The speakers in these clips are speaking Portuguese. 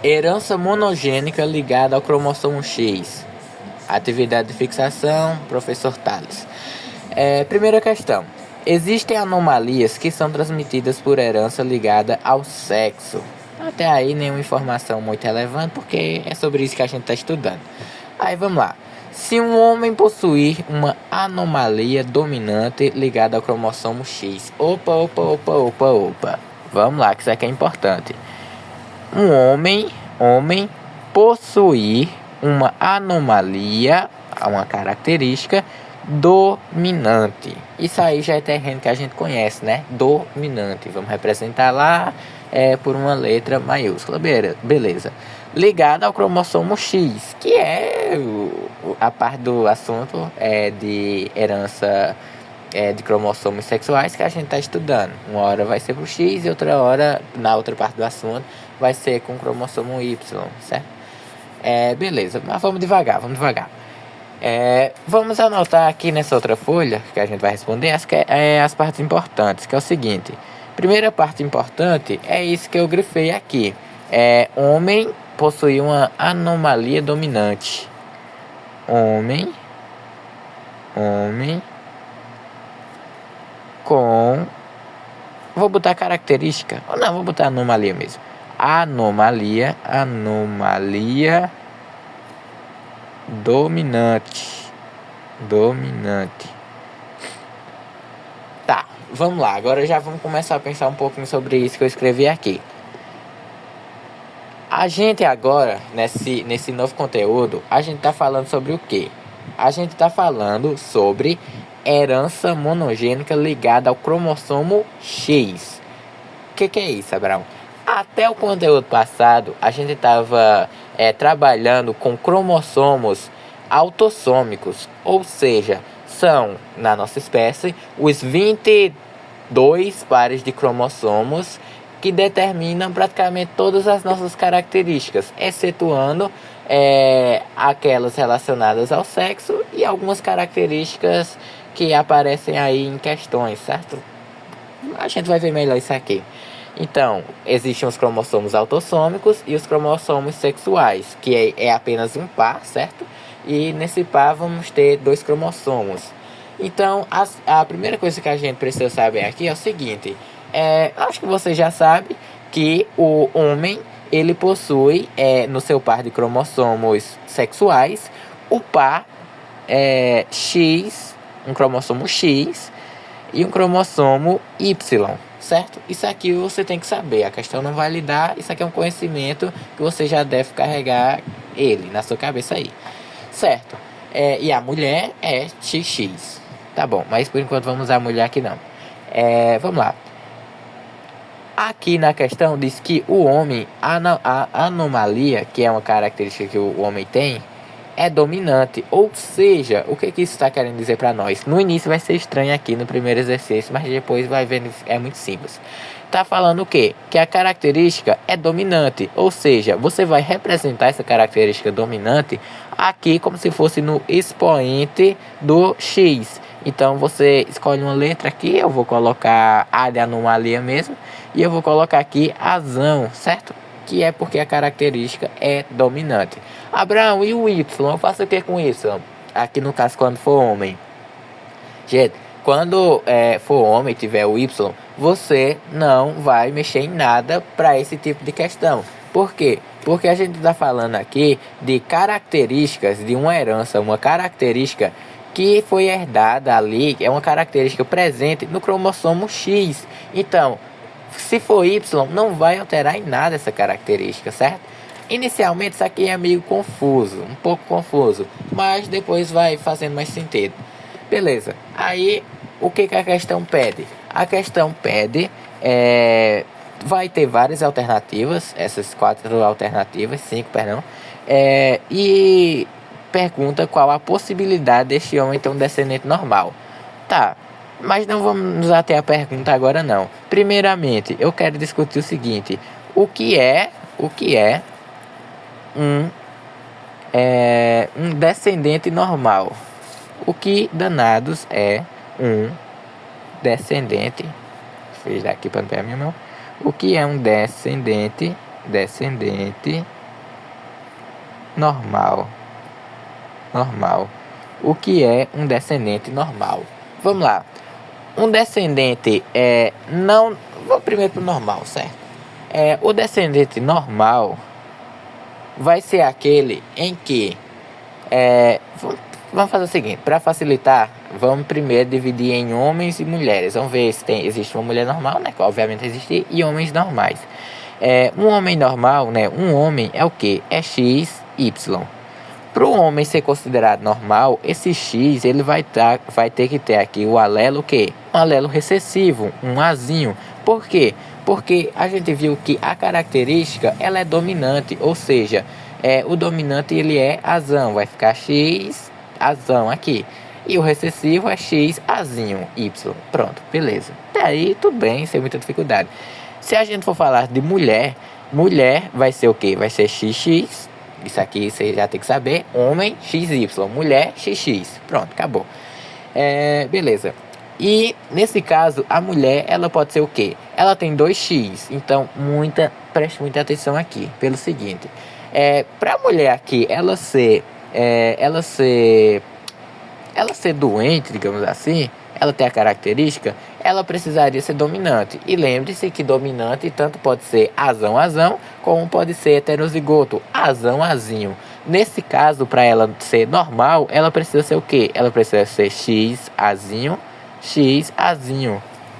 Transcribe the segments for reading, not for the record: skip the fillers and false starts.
Herança monogênica ligada ao cromossomo X. Atividade de fixação, professor Tales. Primeira questão. Existem anomalias que são transmitidas por herança ligada ao sexo. Até aí nenhuma informação muito relevante, porque é sobre isso que a gente está estudando. Aí vamos lá. Se um homem possuir uma anomalia dominante ligada ao cromossomo X. Opa. Vamos lá, que isso aqui é importante. Um homem possuir uma anomalia, uma característica dominante. Isso aí já é terreno que a gente conhece, né? Dominante. Vamos representar lá por uma letra maiúscula. Beleza. Ligado ao cromossomo X, que é a parte do assunto de herança de cromossomos sexuais que a gente está estudando. Uma hora vai ser pro X e outra hora, na outra parte do assunto, vai ser com o cromossomo Y, certo? Beleza, mas vamos devagar. Vamos anotar aqui nessa outra folha que a gente vai responder as partes importantes, que é o seguinte. Primeira parte importante é isso que eu grifei aqui. Homem possui uma anomalia dominante. Homem com... Vou botar característica. Ou não, vou botar anomalia mesmo. Anomalia dominante. Tá, vamos lá. Agora já vamos começar a pensar um pouquinho sobre isso que eu escrevi aqui. A gente agora, nesse novo conteúdo, a gente tá falando sobre o quê? A gente tá falando sobre herança monogênica ligada ao cromossomo X. O que é isso, Abraão? Até o conteúdo passado, a gente estava trabalhando com cromossomos autossômicos, ou seja, são, na nossa espécie, os 22 pares de cromossomos que determinam praticamente todas as nossas características, excetuando aquelas relacionadas ao sexo e algumas características que aparecem aí em questões, certo? A gente vai ver melhor isso aqui. Então, existem os cromossomos autossômicos e os cromossomos sexuais, que é apenas um par, certo? E nesse par vamos ter 2 cromossomos. Então, a primeira coisa que a gente precisa saber aqui é o seguinte. Acho que você já sabe que o homem, ele possui no seu par de cromossomos sexuais o par X, um cromossomo X e um cromossomo Y, certo? Isso aqui você tem que saber, a questão não vai lhe dar, isso aqui é um conhecimento que você já deve carregar ele na sua cabeça aí, certo? E a mulher é XX, tá bom, mas por enquanto vamos usar a mulher aqui não. Vamos lá. Aqui na questão diz que o homem, a anomalia, que é uma característica que o homem tem, é dominante. Ou seja, o que isso está querendo dizer para nós? No início vai ser estranho aqui no primeiro exercício, mas depois vai vendo, é muito simples. Tá falando o quê? Que a característica é dominante. Ou seja, você vai representar essa característica dominante aqui como se fosse no expoente do X. Então você escolhe uma letra aqui, eu vou colocar A de anomalia mesmo, e eu vou colocar aqui azão, certo? Que é porque a característica é dominante. Abraão, e o Y? Eu faço o que com Y? Aqui no caso, quando for homem. Gente, quando for homem e tiver o Y, você não vai mexer em nada para esse tipo de questão. Por quê? Porque a gente está falando aqui de características de uma herança, uma característica que foi herdada ali, é uma característica presente no cromossomo X. Então, se for Y, não vai alterar em nada essa característica, certo? Inicialmente isso aqui é meio confuso, um pouco confuso, mas depois vai fazendo mais sentido. Beleza, aí o que a questão pede? A questão pede, vai ter várias alternativas, essas 4 alternativas, 5, perdão, e pergunta qual a possibilidade deste homem ter um descendente normal. Tá, mas não vamos até a pergunta agora não. Primeiramente, eu quero discutir o seguinte: o que é um descendente normal? O que danados é um descendente? Fiz daqui para não pegar minha mão. O que é um descendente descendente normal. O que é um descendente normal? Vamos lá. Um descendente não... Vou primeiro para o normal, certo? O descendente normal vai ser aquele em que... Vamos fazer o seguinte, para facilitar, vamos primeiro dividir em homens e mulheres. Vamos ver se existe uma mulher normal, né? Que obviamente existe, e homens normais. Um homem normal, né? Um homem é o quê? É X, Y. Para o homem ser considerado normal, esse X ele vai ter que ter aqui o alelo o quê? Um alelo recessivo, um Azinho. Por quê? Porque a gente viu que a característica ela é dominante, ou seja, o dominante ele é Azão, vai ficar X Azão aqui. E o recessivo é X Azinho Y. Pronto, beleza. Até aí tudo bem, sem muita dificuldade. Se a gente for falar de mulher, mulher vai ser o quê? Vai ser XX. Isso aqui você já tem que saber. Homem, XY. Mulher, XX. Pronto, acabou. Beleza. E nesse caso, a mulher, ela pode ser o quê? Ela tem 2X. Então, preste muita atenção aqui. Pelo seguinte. Pra mulher aqui, ela ser doente, digamos assim, ela tem a característica, ela precisaria ser dominante. E lembre-se que dominante tanto pode ser Azão, como pode ser heterozigoto, Azão, Azinho. Nesse caso, para ela ser normal, ela precisa ser o quê? Ela precisa ser X, Azinho,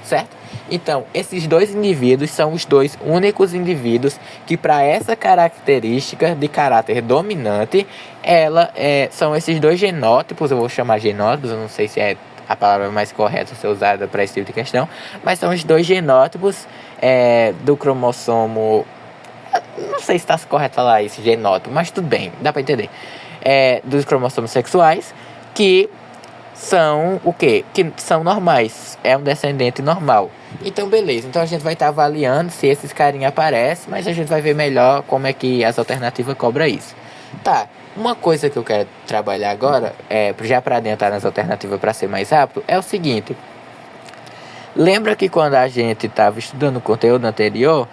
certo? Então, esses dois indivíduos são os dois únicos indivíduos que, para essa característica de caráter dominante, são esses dois genótipos. Eu vou chamar genótipos, eu não sei se é a palavra mais correta a ser usada para esse tipo de questão, mas são os dois genótipos do cromossomo. Não sei se está correto falar isso, genótipo, mas tudo bem, dá para entender. Dos cromossomos sexuais que são o quê? Que são normais. É um descendente normal. Então, beleza. Então, a gente vai estar avaliando se esses carinha aparecem, mas a gente vai ver melhor como é que as alternativas cobram isso. Tá. Uma coisa que eu quero trabalhar agora, já para adiantar nas alternativas para ser mais rápido, é o seguinte. Lembra que quando a gente estava estudando o conteúdo anterior,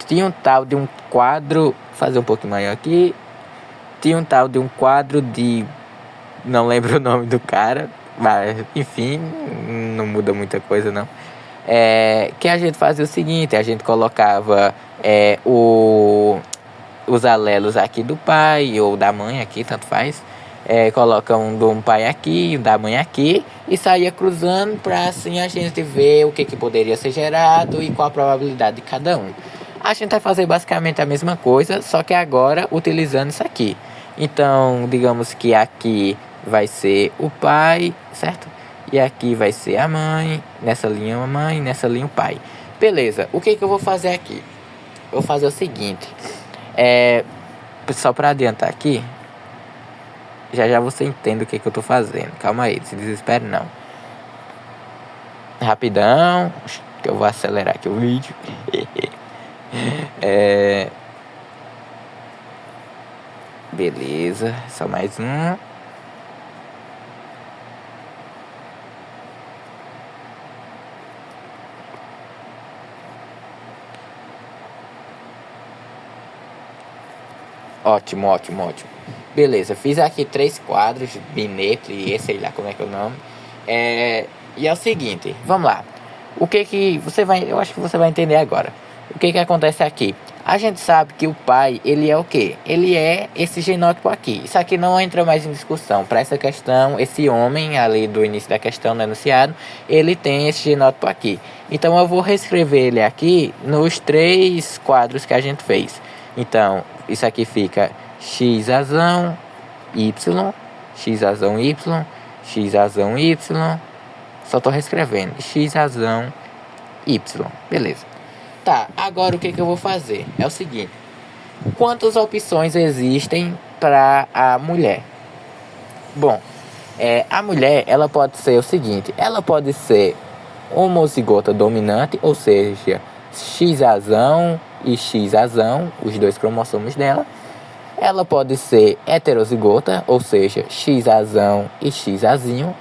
tinha um tal de um quadro... Fazer um pouquinho maior aqui. Tinha um tal de um quadro de... Não lembro o nome do cara... Mas, enfim, não muda muita coisa, não. Que a gente fazia o seguinte, a gente colocava os alelos aqui do pai ou da mãe aqui, tanto faz. Coloca um do pai aqui, um da mãe aqui, e saía cruzando para assim a gente ver o que poderia ser gerado e qual a probabilidade de cada um. A gente vai fazer basicamente a mesma coisa, só que agora utilizando isso aqui. Então, digamos que aqui vai ser o pai, certo? E aqui vai ser a mãe, nessa linha a mãe, nessa linha o pai. Beleza, o que eu vou fazer aqui? Eu vou fazer o seguinte, só para adiantar aqui, já você entende o que eu tô fazendo. Calma aí, não se desespere não. Rapidão, que eu vou acelerar aqui o vídeo. Beleza, só mais um. Ótimo. Beleza, fiz aqui 3 quadros, Binet, sei lá como é que é o nome. E é o seguinte, vamos lá. O que você vai... Eu acho que você vai entender agora. O que acontece aqui? A gente sabe que o pai, ele é o quê? Ele é esse genótipo aqui. Isso aqui não entra mais em discussão. Para essa questão, esse homem ali do início da questão no enunciado, ele tem esse genótipo aqui. Então, eu vou reescrever ele aqui nos 3 quadros que a gente fez. Então, isso aqui fica X azão Y, X azão Y, X azão Y. Só tô reescrevendo. X razão Y. Beleza. Tá, agora o que eu vou fazer? É o seguinte. Quantas opções existem para a mulher? Bom, a mulher, ela pode ser o seguinte. Ela pode ser homozigota dominante, ou seja, X razão e X razão, os 2 cromossomos dela. Ela pode ser heterozigota, ou seja, X razão e X azinho.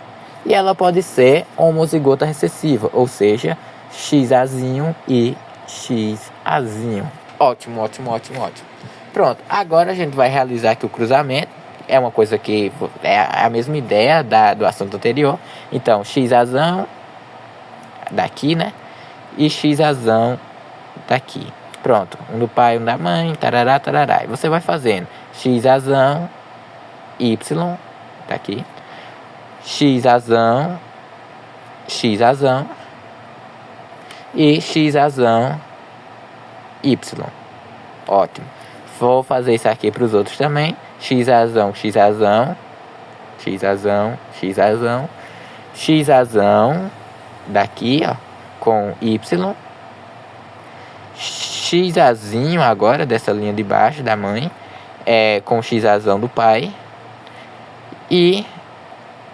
E ela pode ser homozigota recessiva, ou seja, X azinho e X azinho. Ótimo, ótimo, ótimo, ótimo. Pronto, agora a gente vai realizar aqui o cruzamento. É uma coisa que é a mesma ideia do assunto anterior. Então, x razão daqui, né? E x razão daqui. Pronto, um do pai, um da mãe, tarará, tarará. E você vai fazendo x razão, y, daqui. X razão e x razão y. Ótimo. Vou fazer isso aqui para os outros também. X razão daqui, ó, com y. X azinho agora dessa linha de baixo da mãe, com x razão do pai. E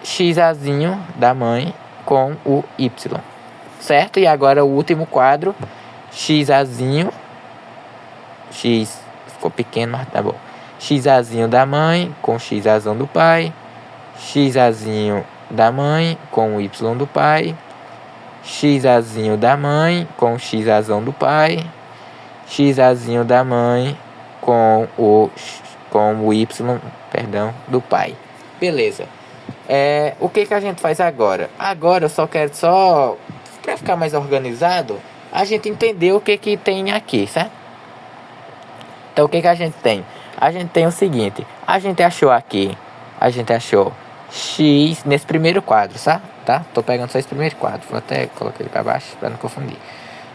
x azinho da mãe com o y. Certo? E agora o último quadro, x azinho, x ficou pequeno, mas tá bom. X azinho da mãe com x razão do pai. X azinho da mãe com o y do pai. X azinho da mãe com x razão do pai. X azinho da mãe com o y, do pai. Beleza. O que a gente faz agora? Agora eu só quero, para ficar mais organizado, a gente entender o que tem aqui, certo? Então o que a gente tem? A gente tem o seguinte, a gente achou x nesse primeiro quadro, tá? Tô pegando só esse primeiro quadro, vou até colocar ele para baixo para não confundir.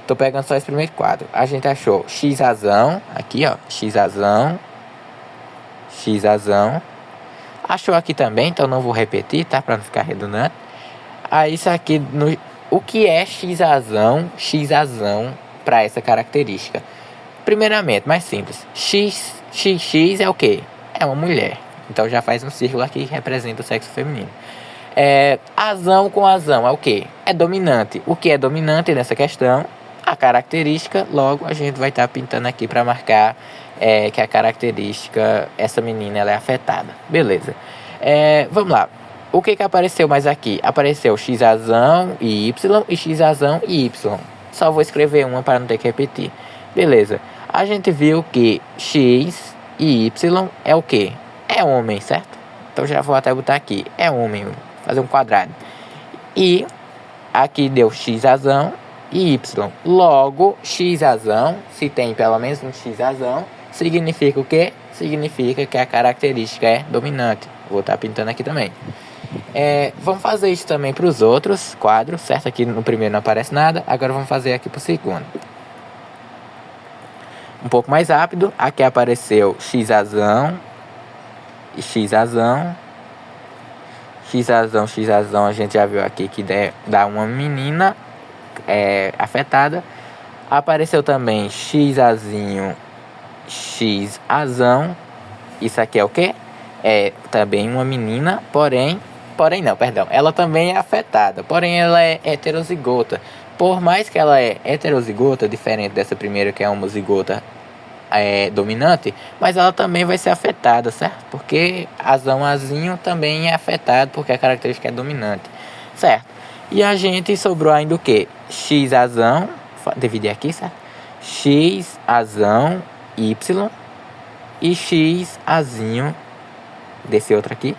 Tô pegando só esse primeiro quadro. A gente achou x razão, aqui ó, x razão. Achou aqui também, então não vou repetir, tá? Para não ficar redundante. Aí isso aqui, o que é x razão para essa característica? Primeiramente, mais simples. X é o quê? É uma mulher. Então já faz um círculo aqui que representa o sexo feminino. Azão com azão é o quê? É dominante. O que é dominante nessa questão? A característica. Logo a gente vai estar pintando aqui para marcar que a característica, essa menina, ela é afetada. Beleza. Vamos lá. O que apareceu mais aqui? Apareceu x razão e y e x razão e y. Só vou escrever uma para não ter que repetir. Beleza. A gente viu que x e y é o quê? É homem, certo? Então já vou até botar aqui. É homem. Fazer um quadrado. E aqui deu x razão e y. Logo, x razão, se tem pelo menos um x razão, significa o quê? Significa que a característica é dominante. Vou estar pintando aqui também. Vamos fazer isso também para os outros quadros, certo? Aqui no primeiro não aparece nada. Agora vamos fazer aqui para o segundo. Um pouco mais rápido. Aqui apareceu x razão e x razão. X razão, a gente já viu aqui que dá uma menina afetada. Apareceu também x azinho, x azão. Isso aqui é o quê? É também uma menina, porém não, perdão. Ela também é afetada, porém ela é heterozigota. Por mais que ela é heterozigota, diferente dessa primeira que é homozigota dominante, mas ela também vai ser afetada, certo? Porque azinho também é afetado, porque a característica é dominante, certo? E a gente sobrou ainda o que? X azão, dividir aqui, certo? X azão y e x azinho, desse outro aqui,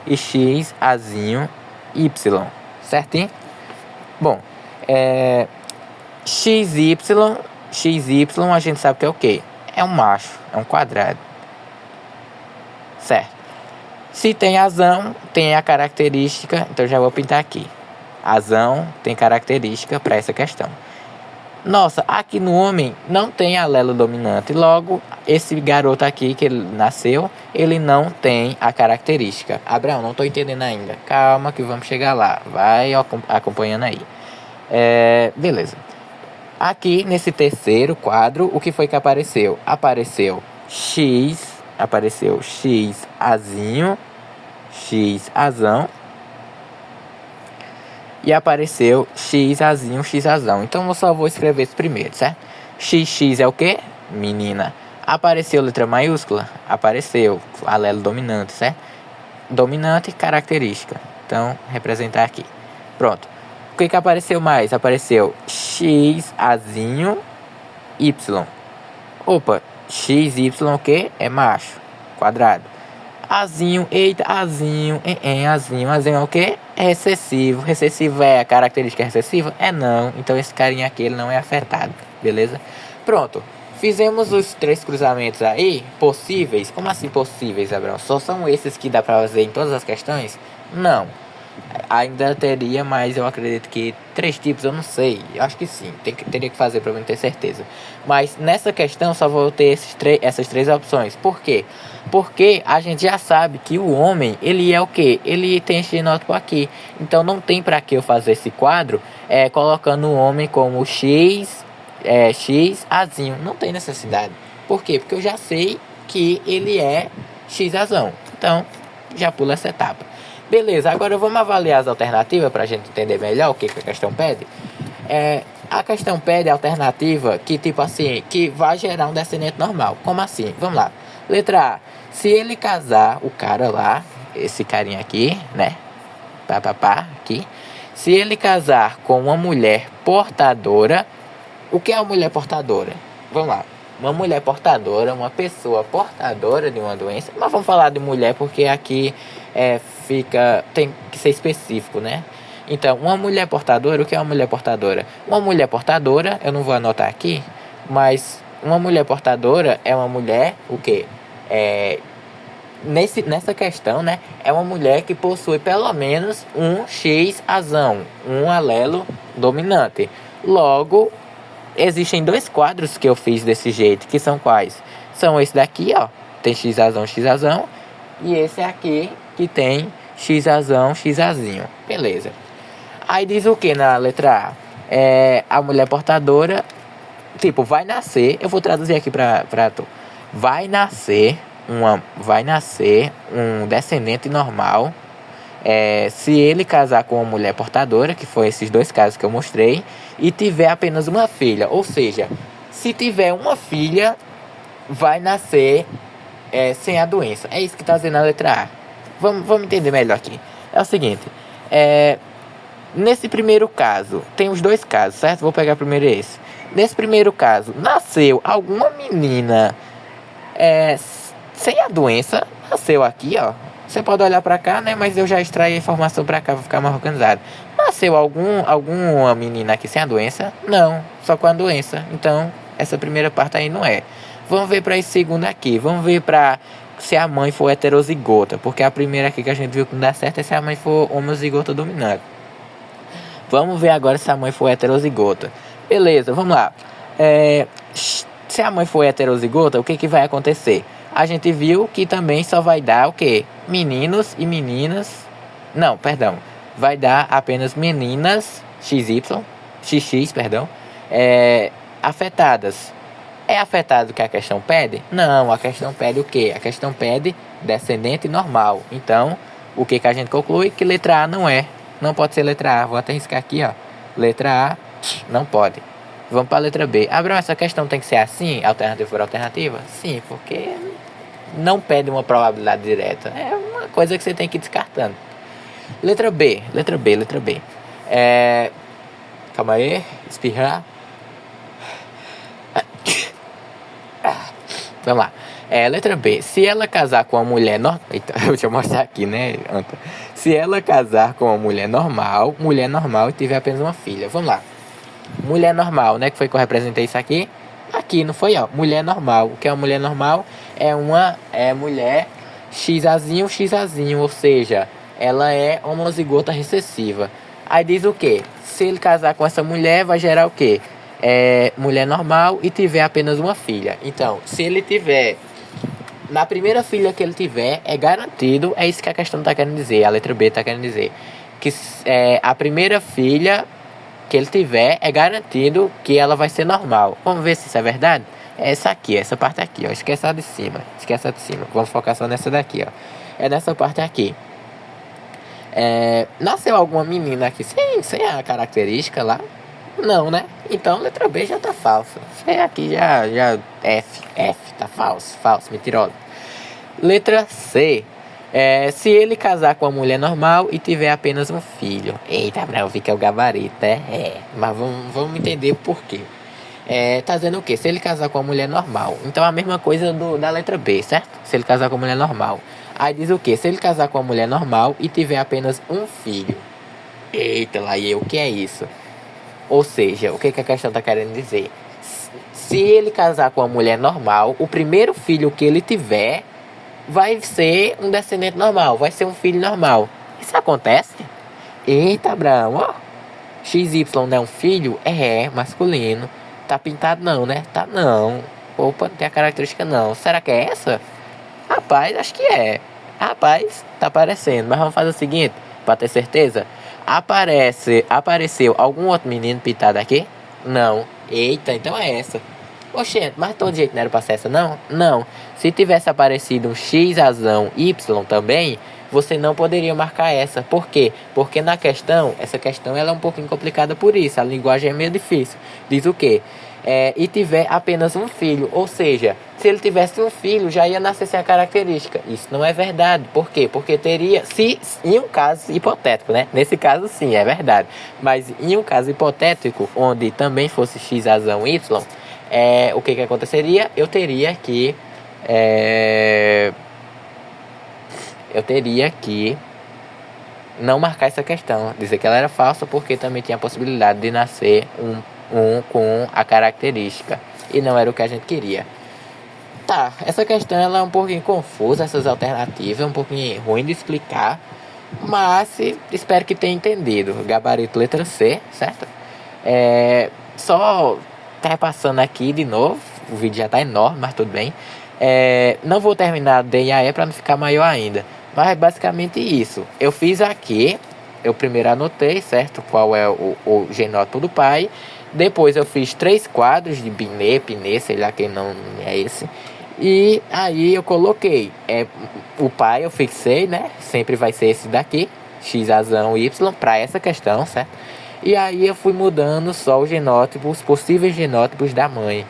e x azinho y, certinho? Bom, xy a gente sabe que é o que? É um macho, é um quadrado, certo? Se tem azão, tem a característica, então já vou pintar aqui. Azão tem característica para essa questão. Nossa, aqui no homem não tem alelo dominante, logo esse garoto aqui que ele nasceu, ele não tem a característica. Abraão, não estou entendendo ainda, calma que vamos chegar lá, vai acompanhando aí. Beleza. Aqui nesse terceiro quadro, o que foi que apareceu? Apareceu x azinho, x azão. E apareceu x azinho, x azão. Então eu só vou escrever esse primeiro, certo? X é o quê? Menina. Apareceu letra maiúscula? Apareceu. Alelo dominante, certo? Dominante, característica. Então, representar aqui. Pronto. O que apareceu mais? Apareceu x azinho y. Opa, XY o quê? É macho. Quadrado. Azinho, eita, azinho, azinho. Azinho é o quê? É recessivo. Recessivo é a característica recessiva? É não. Então esse carinha aqui, ele não é afetado. Beleza? Pronto. Fizemos os 3 cruzamentos aí, possíveis. Como assim possíveis, Abraão? Só são esses que dá pra fazer em todas as questões? Não. Ainda teria, mas eu acredito que 3 tipos, eu não sei. Eu acho que sim, teria que fazer pra mim ter certeza. Mas nessa questão só vou ter essas 3 opções. Por quê? Porque a gente já sabe que o homem, ele é o quê? Ele tem esse genótipo aqui. Então não tem pra que eu fazer esse quadro colocando o homem como X, X, Azinho. Não tem necessidade. Por quê? Porque eu já sei que ele é X Azão. Então, já pula essa etapa. Beleza, agora vamos avaliar as alternativas para a gente entender melhor o que a questão pede. A questão pede a alternativa que, tipo assim, que vai gerar um descendente normal. Como assim? Vamos lá. Letra A. Se ele casar, o cara lá, esse carinha aqui, né? Aqui. Se ele casar com uma mulher portadora, o que é uma mulher portadora? Vamos lá. Uma mulher portadora, uma pessoa portadora de uma doença. Mas vamos falar de mulher porque aqui tem que ser específico, né? Então, uma mulher portadora, o que é uma mulher portadora? Uma mulher portadora, eu não vou anotar aqui, mas uma mulher portadora é uma mulher, o quê? Nessa questão, né? É uma mulher que possui pelo menos um X azão, um alelo dominante. Logo, existem 2 quadros que eu fiz desse jeito, que são quais? São esse daqui, ó, tem X azão, e esse aqui que tem X azão, X azinho. Beleza. Aí diz o que na letra A? A mulher portadora, tipo, vai nascer, eu vou traduzir aqui pra tu. Vai nascer um descendente normal. Se ele casar com uma mulher portadora, que foi esses 2 casos que eu mostrei, e tiver apenas uma filha, ou seja, se tiver uma filha, vai nascer sem a doença. É isso que está dizendo a letra A. Vamos entender melhor aqui. É o seguinte, nesse primeiro caso, tem os 2 casos, certo? Vou pegar primeiro esse. Nesse primeiro caso, nasceu alguma menina sem a doença, nasceu aqui, ó. Você pode olhar pra cá, né? Mas eu já extraí a informação pra cá, vou ficar mais organizado. Nasceu alguma menina aqui sem a doença? Não, só com a doença. Então, essa primeira parte aí não é. Vamos ver pra esse segundo aqui. Vamos ver pra se a mãe for heterozigota. Porque a primeira aqui que a gente viu que não dá certo é se a mãe for homozigota dominante. Vamos ver agora se a mãe for heterozigota. Beleza, vamos lá. Se a mãe for heterozigota, o que vai acontecer? A gente viu que também só vai dar o quê? Meninos e meninas. Não, perdão. Vai dar apenas meninas XX, perdão, afetadas. É afetado que a questão pede? Não, a questão pede o quê? A questão pede descendente normal. Então, o que a gente conclui? Que letra A não é. Não pode ser letra A. Vou até riscar aqui, ó. Letra A não pode. Vamos para a letra B. Abraão, essa questão tem que ser assim? Alternativa por alternativa? Sim, porque não pede uma probabilidade direta. É uma coisa que você tem que ir descartando. Letra B. Calma aí. Espirrar. Vamos lá. Letra B. Se ela casar com uma mulher normal... Eita, deixa eu mostrar aqui, né, Anta? Se ela casar com uma mulher normal e tiver apenas uma filha. Vamos lá. Mulher normal, né? Que foi que eu representei isso aqui. Aqui, não foi, ó. Mulher normal. O que é uma mulher normal? É uma mulher XAzinho, ou seja, ela é homozigota recessiva. Aí diz o quê? Se ele casar com essa mulher, vai gerar o quê? Mulher normal e tiver apenas uma filha. Então, se ele tiver... Na primeira filha que ele tiver, é garantido... É isso que a questão está querendo dizer. A letra B está querendo dizer. Que a primeira filha que ele tiver, é garantido que ela vai ser normal. Vamos ver se isso é verdade? É essa aqui, essa parte aqui, ó. Esquece a de cima. Vamos focar só nessa daqui, ó. É nessa parte aqui. Nasceu alguma menina aqui sem a característica lá? Não, né? Então letra B já tá falsa. Isso aqui já F, tá falso, mentirosa. Letra C. Se ele casar com uma mulher normal e tiver apenas um filho. Eita, Abraão, vi que é o gabarito, mas vamos entender o porquê. Tá dizendo o quê? Se ele casar com uma mulher normal. Então a mesma coisa da letra B, certo? Se ele casar com uma mulher normal. Aí diz o quê? Se ele casar com uma mulher normal e tiver apenas um filho. Eita, lá e eu, o que é isso? Ou seja, o que a questão tá querendo dizer? Se ele casar com uma mulher normal, o primeiro filho que ele tiver vai ser um descendente normal, vai ser um filho normal. Isso acontece? Eita, Abraão, ó. XY não é um filho? É, masculino. Tá pintado não, né? Tá não. Opa, não tem a característica não. Será que é essa? Rapaz, acho que é. Rapaz, tá aparecendo. Mas vamos fazer o seguinte, pra ter certeza. Apareceu algum outro menino pintado aqui? Não. Eita, então é essa. Oxente, mas todo jeito não era pra ser essa, não? Não. Se tivesse aparecido um X razão Y também, você não poderia marcar essa. Por quê? Porque na questão, essa questão ela é um pouquinho complicada por isso. A linguagem é meio difícil. Diz o quê? E tiver apenas um filho. Ou seja, se ele tivesse um filho, já ia nascer sem a característica. Isso não é verdade. Por quê? Porque teria, se em um caso hipotético, né? Nesse caso sim, é verdade. Mas em um caso hipotético, onde também fosse X razão Y, o que aconteceria? Eu teria que não marcar essa questão, dizer que ela era falsa, porque também tinha a possibilidade de nascer um com a característica, e não era o que a gente queria. Tá, essa questão ela é um pouquinho confusa, essas alternativas, é um pouquinho ruim de explicar, mas espero que tenha entendido. Gabarito letra C, certo? Só repassando aqui de novo, o vídeo já tá enorme, mas tudo bem. Não vou terminar D e a E para não ficar maior ainda, mas é basicamente isso. Eu fiz aqui, eu primeiro anotei, certo? Qual é o genótipo do pai. Depois eu fiz 3 quadros de Binet, sei lá quem não é esse. E aí eu coloquei, o pai eu fixei, né? Sempre vai ser esse daqui, X razão Y, para essa questão, certo? E aí eu fui mudando só o genótipo, os possíveis genótipos da mãe.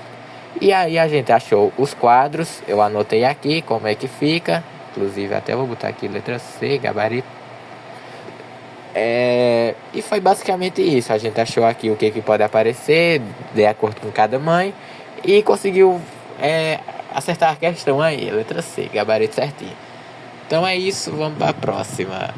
E aí a gente achou os quadros, eu anotei aqui como é que fica. Inclusive até vou botar aqui letra C, gabarito. E foi basicamente isso. A gente achou aqui o que pode aparecer de acordo com cada mãe. E conseguiu acertar a questão aí, letra C, gabarito certinho. Então é isso, vamos para a próxima.